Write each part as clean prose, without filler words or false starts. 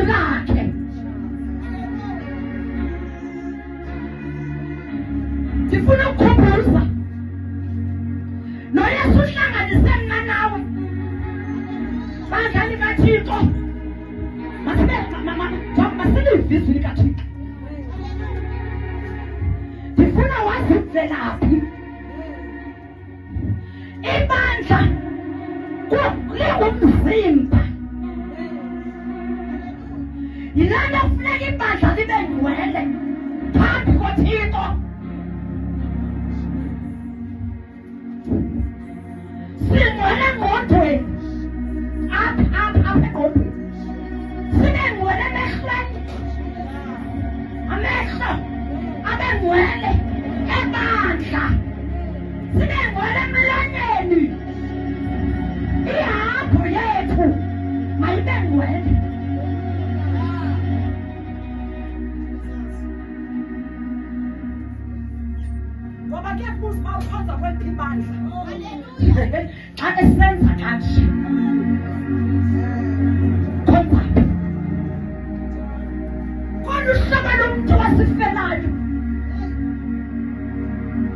lakhe. Ndifuna ukukhumbuza noYesu uhlanganise mna nawe badlali kaThixo. Masilivizwi likaThixo. Ndifuna wazi imvelaphi. Ibandla lingumzimba. Yilaa nto kufuneka ibandla libe ngcwele phambi koThixo. Singcwele engqondweni, apha engqondweni. Sibe ngcwele emehlweni, amehlo abe ngcwele. Ebandla sibe ngcwele emlonyeni. Ihabhu yethu mayibe ngcwele. Ngoba kuyakubuza uba ukhonza kweliphi ibandla. Xa esenza kanje khonzaphi kolu hlobo lomntu wasifelayo.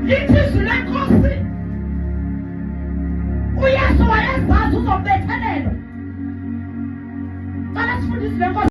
Lithi izwi lenkosi uYesu wayezazi uzobethelelwa. Cala sifundise lenkosi.